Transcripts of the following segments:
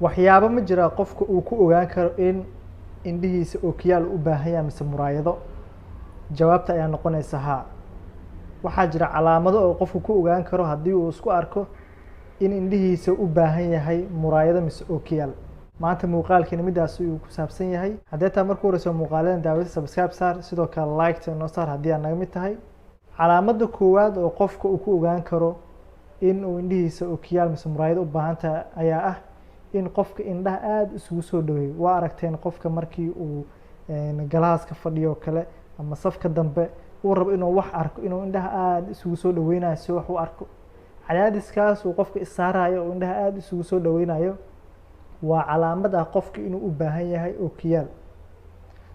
waxyaabo ma jira qofka uu ku ogaan karo in indhihiisa ookiyaal u baahan yahay mise muraayado? jawaabta ayaa noqonaysa haa. waxaa jira calaamado oo qofku ku ogaan karo haddii uu isku arko in indhihiisa u baahan yahay muraayado mise ookiyaal. maanta muuqaalkeena midaas uu ku saabsan yahay. haddii taa markuu horeyso muuqaaladan daawada subscribe saar, sidoo kale like noo saar haddii aad naga mid tahay. calaamada koowaad oo qofka uu ku ogaan karo in uu indhihiisa ookiyaal mise muraayado u baahan tahay ayaa ah in qofka indhaha aada isugu soo dhaweeyo. waa aragteen qofka markii uu galaaska fadhiyo kale ama safka dambe uu rabo inuu wax arko, inuu indhaha aada isugu soo dhaweynayo si wax u arko. cadaadiskaas uu qofka isaarayo oo indhaha aada isugu soo dhaweynayo waa calaamad ah qofka inuu u baahan yahay ookiyaal.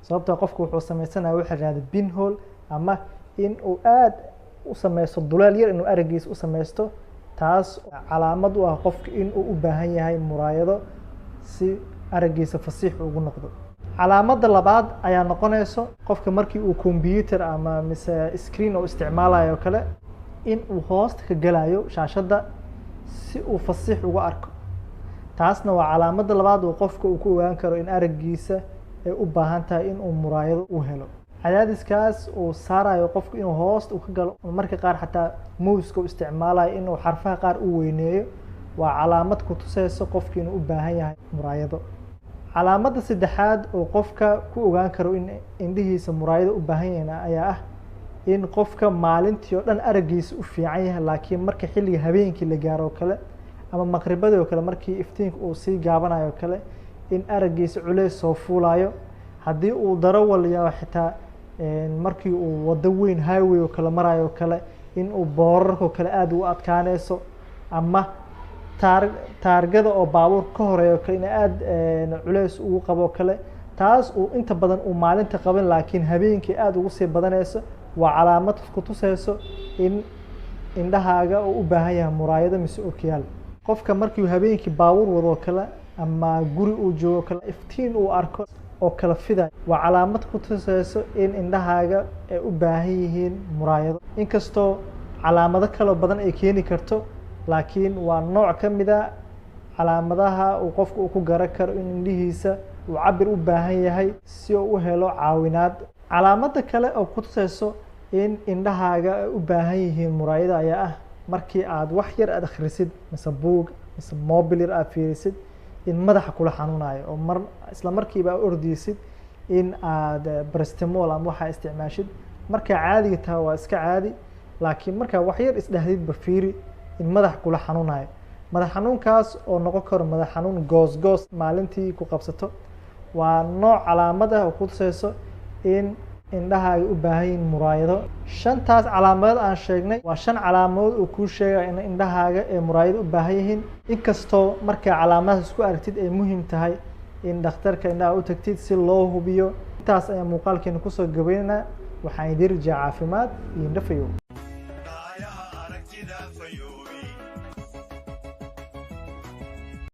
sababtoo qofka wuxuu sameysanayaa waxa la yiraahdo pinhole, ama in uu aada u sameysto duleel yar inuu aragiisa u sameysto. taas calaamad u ah qofka inuu u baahan yahay muraayado si aragiisa fasiix ugu noqdo. calaamada labaad ayaa noqonayso qofka markii uu computer ama mise screen oo isticmaalayo kale in uu hoosta ka galayo shaashadda si uu fasiix uga arko. taasna waa calaamada labaad oo qofka uu ku ogaan karo in aragiisa ay u baahan tahay in uu muraayado u helo. cadaadiskaas uu saarayo qofku inuu hoosta u ka galo, marka qaar xataa muuska u isticmaalayo inuu xarfaha qaar u weyneeyo, waa calaamad ku tusayso qofka inuu u baahan yahay muraayado. calaamada saddexaad oo qofka ku ogaan karo in indhihiisa muraayado u baahan yahay ayaa ah in qofka maalintii oo dhan aragiisa u fiican yahay, laakiin marka xilliga habeenkii la gaaro kale ama maqribadii oo kale markii iftiinka uu sii gaabanayo kale in aragiisa culays soo fuulayo. haddii uu darawal yahay xitaa markii uu wado weyn highway oo kale marayo kale in uu boorarka kale aada u adkaanayso, ama taargada oo baabuur ka horeeyo kale in aada culays ugu qabo kale. taas uu inta badan uu maalinta qaban laakiin habeenkii aada ugu sii badanayso, waa calaamad ku tusayso in indhahaaga uu u baahan yahay muraayado mise ookiyaal. qofka markii habeenkii baabuur wado kale ama guri uu joogo kale iftiin uu arko oo kala fiday, waa calaamad ku tusayso in indhahaaga ay u baahan yihiin muraayado. inkastoo calaamado kaloo badan ay keeni karto, laakiin waa nooc ka mid a calaamadaha uu qofku uu ku garan karo in indhihiisa uu cabir u baahan yahay si uu u helo caawinaad. calaamada kale oo ku tusayso in indhahaaga ay u baahan yihiin muraayado ayaa ah markii aad wax yar aad akhrisid mise buug mise mobile yar aad fiirisid in madaxa kula xanuunayo, oo isla markiiba aad ordiysid in aad paracetamol ama waxaa isticmaashid. markaa caadiga tahay waa iska caadi, laakiin markaa wax yar isdhahdidba fiiri in madax kula xanuunayo. madax xanuunkaas oo noqon karo madax xanuun goos maalintii ku qabsato, waa nooc calaamad ah oo ku tusayso in indhahaaga u baahan yihiin muraayado. shantaas calaamadood aan sheegnay waa 5 calaamadood oo kuu sheegaya in indhahaaga ay muraayado u baahan yihiin. inkastoo markaa calaamadahaas isku aragtid ay muhiim tahay in dhakhtarka indhaha u tagtid si loo hubiyo. intaas ayaa muuqaalkeena kusoo gabaynaynaa. waxaan idin rajaa caafimaad iyo indho fayow.